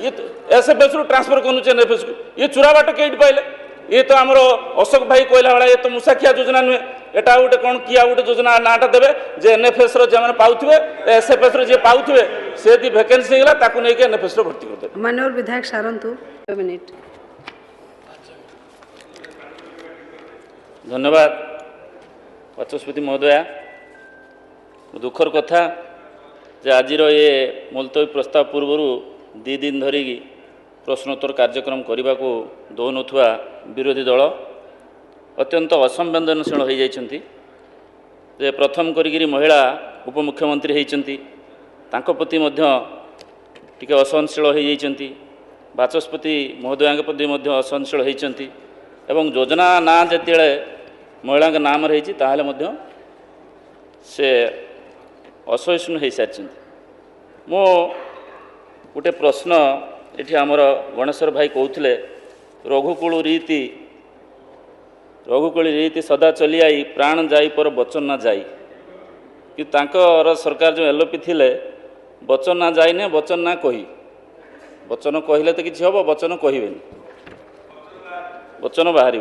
ये एसएफएस रु ट्रांसफर करूचे एनएफएस को ये चुरा बाट कई पाइले ये तो आमर अशोक भाई कहला भाई ये तो मुसाखिया योजना नुहे एटा गोटे कौन किया गोटे योजना नाटा देवे जे एनएफएस रो जे पाउथिबे एसएफएस रो जे पाउथिबे से दी वैकेंसी गला ताकू नै के एनएफएस रो भर्ती करते माननीय विधायक सारंतु 2 मिनिट। धन्यवाद वाचस्पति महोदया दुखर कथा जे आज ये मुलतवी प्रस्ताव पूर्व 2 दिन धरिकी प्रश्नोत्तर कार्यक्रम करने को दौन विरोधी दल अत्यंत असंवेदनशील हो जाती जे प्रथम करी महिला उपमुख्यमंत्री होती प्रति टिके असहनशील हो जाती बाचस्पति महोदया प्रति असहनशील होती एवं योजना ना जिते महिला नाम रही से असहिष्णु हो सारी मो गोटे प्रश्न ये आमर गणेश्वर भाई कहते रघुकुल रीति सदा चली आई प्राण जाई पर वचन ना जाई कि तांकर सरकार जो एलओपी थिले वचन ना जाई ने वचन ना कही वचन कहले तो किसी हम वचन कहबेनि वचन बाहर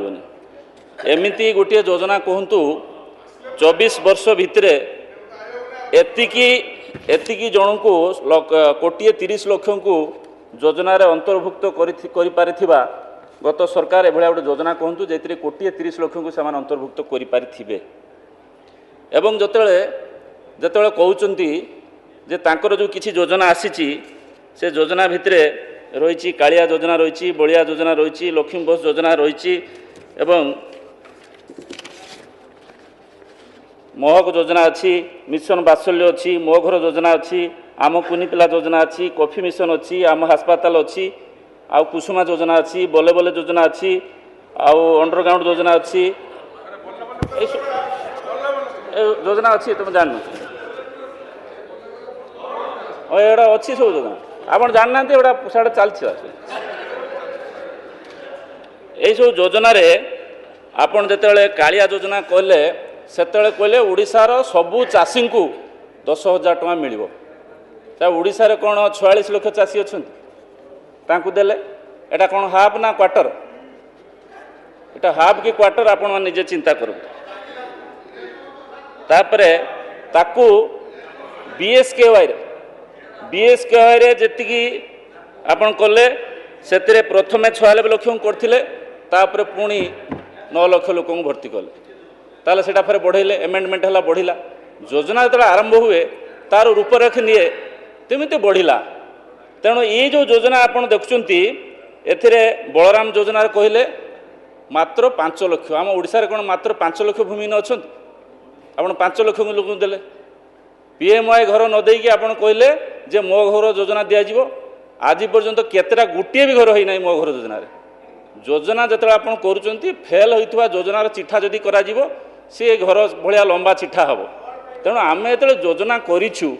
एमती गोटे योजना कहतु 24 वर्ष भितर एतिकी जन को 1,30 लाख को योजन अंतर्भुक्त कर गत सरकार एभलिया गोटे योजना कहतु जे 1,30 लाख को से अंतर्भुक्त करें एवं जिते कहते जे तांकर जो किसी योजना आसी से योजना भितर रही कालिया योजना रही बलिया योजना रही लक्ष्मी बस योजना रही एवं महक योजना अच्छी मिशन बात्सल्य अच्छी मो घर योजना अच्छी आम कुनी पिला योजना अच्छी कॉफी मिशन अच्छी आम हास्पाताल अच्छी आउ कुसुमा योजना अच्छी बले बले योजना अच्छी आउ अंडरग्राउंड योजना अच्छी योजना अच्छी तुम जान एटा अच्छी सब योजना आप जानना एटा साढ़े चलती सब योजना आपन जिते कालिया योजना कहले से कहले ओडिशार सबू चाषी को 10,000 टଙ୍କା मिलिबो ओडिशा रे कौन 46 लाख चाषी अच्छा देले एटा कौन हाफ ना क्वार्टर एटा हाफ कि क्वार्टर आपण मैंने निजे चिंता करूँ तापरे ताकू बीएसकेवाई रे जेतिकी आपण कले से प्रथमे 96 लाख करथिले तापरे पुणी 9 लाख लोक भर्ती कले ताले सेटा फेर बढ़ेले एमेंडमेंट है बढ़िला योजना जो आरंभ हुए तार रूपरेख निए तेमती बढ़िला तेणु ये जो योजना आपड़ देखुंत ए बलराम योजना कहले मात्र 5 लाख आम ओडिशा कौन मात्र 5 लाख भूमिहीन अच्छा आप 5 लाख लोक देले पीएमआई घर न देकी आप कहले जे मो घर योजना दिज्व आज पर्यंत केतेटा गोटे भी घर होना मो घर योजना जो आप करुँच फेल होता योजनार चिठा जदि करा सी घर भाया लंबा चिठा हम तेणु आम जो योजना करूँ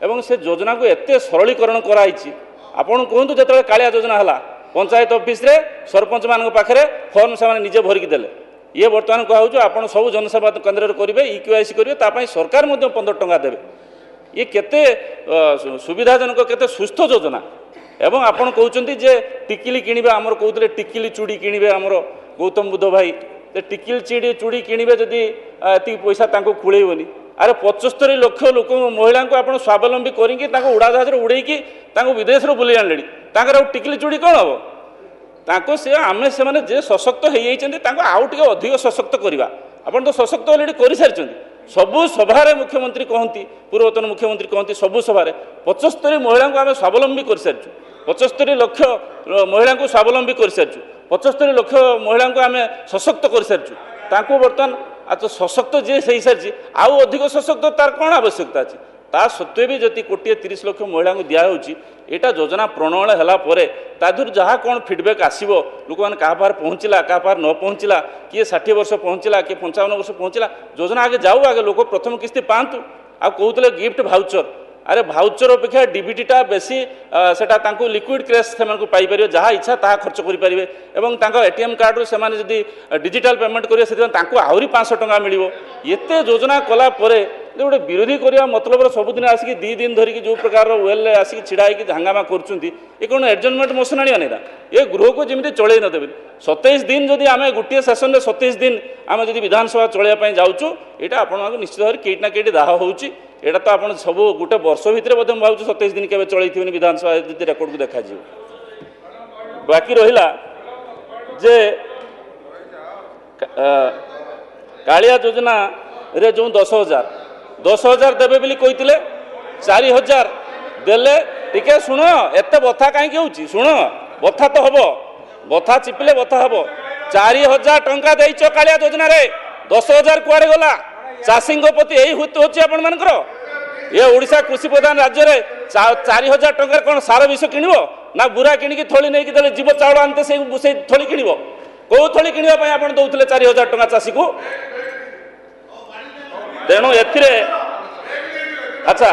एवं से योजना को एत सरलीकरण कराई आपन कहतु जो कालिया योजना है पंचायत ऑफिस रे सरपंच मान पाखे फर्म से निजे भरिकी देले ये बर्तमान कहूँ आप सब जनसेवा केन्द्र करेंगे इक्यूआईसी करेंगे सरकार 15 टंका देवे ये केते सुविधाजनक केते सुस्थ योजना एवं आपन कहते जे टिकिली किणवे आमर कहते टिकिली चूड़ी किणवे आमर गौतम बुद्ध भाई टिकिली चूड़ी किणवे जदि एति पैसा कूलेबनी अरे 75 लाख लोक महिला को आप स्वावलम्बी करके उड़ाजहाज उड़ेकी विदेश बुले आने टिकिली चूड़ी कौन हम ताको से आम से माने जे सशक्त हो आउ टे अधिक सशक्त करवा आपन तो सशक्त अलरेडी कर सारी सबु सभारे मुख्यमंत्री कहती पूर्वतन मुख्यमंत्री कहती सबु सभारे 75 महिला को आम स्वावलम्बी कर सारी 75 लाख महिला को स्वावलम्बी कर सारी 75 लाख महिला को आम सशक्त कर सारी बर्तमान तो सशक्त जी से सारी आउ अधिक सशक्त तार कौन आवश्यकता अच्छी ता सत्वे भी जदि 1,30 लाख महिला को दिखाई यहाँ योजना प्रणयन है जहाँ कौन फीडबैक आसो लोक मैंने क्या पहुँचला क्या न पहुँचला किए 60 वर्ष पहुँचला किए 55 वर्ष पहुँचला योजना आगे जाऊ आगे लोक प्रथम किस्ती पातु आ कहते गिफ्ट भाउचर अरे भाउचर अपेक्षा डीबीटीटा बेसी सेटा लिक्विड कैश से पाइपर जहाँ इच्छा ता खर्च करेंगे और एटीएम कार्ड से डिजिटल पेमेंट करेंगे से आहरी 500 टंका मिल एत योजना कला गोटे विरोधी करवा मतलब सबुदिन आसिक 2 दिन धरिकी जो प्रकार वेल आसिक छिड़ा होकर हंगामा करुँच ये कौन एडजमेंट मोशन आने ना ये गृह को जमी चलई नदेवे 27 दिन जदि आम गोटे सेसन में 27 दिन आम जब विधानसभा चलैया जाऊँ यहाँ आप निश्चित भाव कईट ना कईट दाह होची एटा तो आप सब गोटे वर्ष भितर भाव 27 दिन के चलते विधानसभा रेकर्ड को देखा बाकी रहा जे कालिया योजना रे जो 10,000 देवे बोली कहते 4,000 देले टिके शुण एत बथा कहीं होची शुण बथा तो हम बथा चिपिले बथा हम 4,000 टंका देच कालिया योजना रे 10,000 कुआड़े गला चाषी प्रति यही हुत होची आपण मानकर ये ओडिशा कृषि प्रधान राज्य रे 4,000 टंका कौन सार विष किणव ना बुरा किणिकी थली नहीं कि जीव चाउल आनते से थली किणव कौ थली किणवाई आप दौले 4,000 टंका चाषी को तेणु ए अच्छा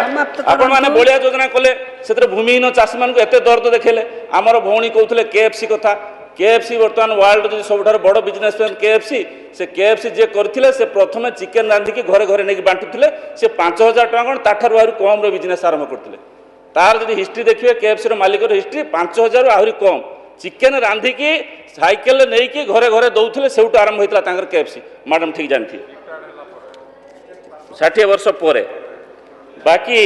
आपण मैंने बलिया योजना कले से भूमिहीन चाषी मान एत दर्द देखेले आमर भौणी कहते KFC कथा KFC बर्तमान वर्ल्ड जो सब बड़ बिजनेसमैन KFC से KFC जे करथिले से प्रथम चिकेन रांधिकी घरे घरे नहीं बांटुले से 5,000 टका कौन ताठार आहरी कम बिजनेस आरंभ करते तार जो हिस्ट्री देखिए KFC मालिक हिस्ट्री 5,000 आहरी कम चिकेन रांधिकी साइकेल नहीं घरे घरे दौले से आरंभ होता KFC मैडम ठीक जानती 60 वर्ष पर बाकी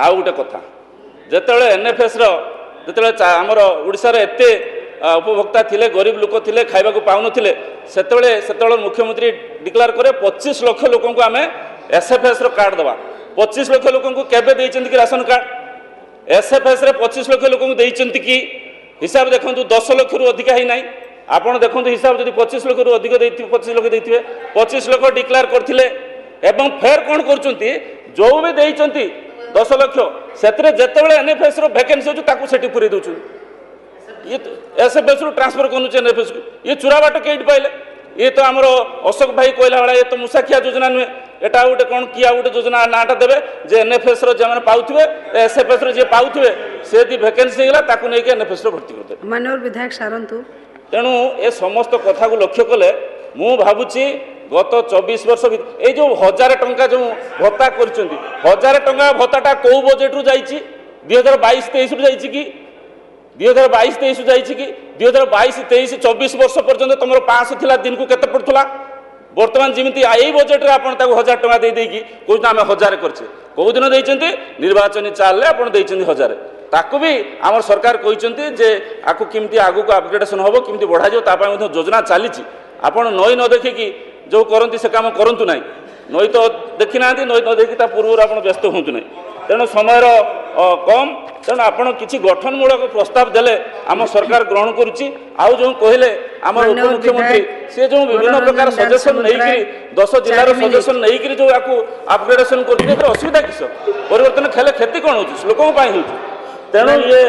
आउ गोटे कथा जिते NFS जो आमर ओडिशा रे एते उपभोक्ता थिले गरीब लोक थिले खाइबा को पाउनथिले सेतेबेले मुख्यमंत्री डिक्लेयर करे 25 लाख लोक को आमे SFS रो कार्ड दवा 25 लाख लोक को केबे देइचंती कि राशन कार्ड SFS रे 25 लाख लोक को देइचंती कि हिसाब देखंतु 10 लाख रु अधिक ही नाही आपण देखंतु हिसाब जदि 25 लाख रु अधिक देइथि 25 लाख देइथिबे 25 लाख डिक्लेयर करथिले एवं फेर कोन करचंती जो भी देइचंती 10 लाख सेतरे जेतेबेले NFS रो वैकेंसी होछु ताकू सेठी पुरै दोछु ये SFS रो ट्रांसफर करूँ NFS को ये चुरा बाट कईट पाइले ये तो आमर अशोक भाई कहला भाया ये तो मुसाखिया योजना नुहे एटा गोटे कौन किया गोटे योजना नाटा देवे जे NFS रो जे पाउथिबे SFS रो जे पाउथिबे से दी वैकेंसी गला ताकू नै के NFS रो भर्ती करते माननीय विधायक सारंतु तेणु ए समस्त कथा को लक्ष्य कले मु भाबुची गत 24 वर्ष ये जो 1,000 टंका जो भत्ता कर 1,000 टंका भत्ताटा कौ बजेट रु जाइए 2022-23 रु जाइए कि 2022-23 जाइए कि 2022-23 24 वर्ष पर्यंत तुम 500 थिला दिन को केते पड़थला बर्तमान जमी यही बजेट रे आपन ताको 1,000 टंका दे देकी कहते आम 1,000 करछे कौ दिन देइचंती निर्वाचन चाल आपन देइचंती 1,000 ताकू भी आम सरकार कहते जे आकु किमती आगु को अपग्रेडेशन हम किमती बढ़ा जो तापाई योजना चली आपन नई न देखिकी जो करती से काम करूँ ना नई तो देखी ना नई न देखी पूर्व आप व्यस्त हूँ ना तेणु समय कम तेणु आपड़ किसी गठनमूलक प्रस्ताव देले आम सरकार ग्रहण करुच्ची आउ जो कहले आम उपमुख्यमंत्री सी जो विभिन्न प्रकार सजेसन नहीं 10 जिलार सजेसन नहीं जो अपग्रेडेशन कर असुविधा किस परिवर्तन खेले क्षति कौन हो लोक तेणु ये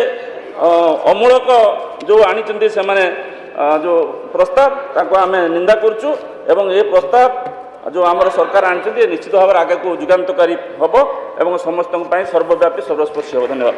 अमूलक जो आनी से जो प्रस्ताव ताको आम निंदा करुचु एवं ये प्रस्ताव जो आमर सरकार आनी निश्चित भाव आगे को जुगान्तकारी हम एवं समस्त सर्वव्यापी सर्वस्पर्शी हम धन्यवाद।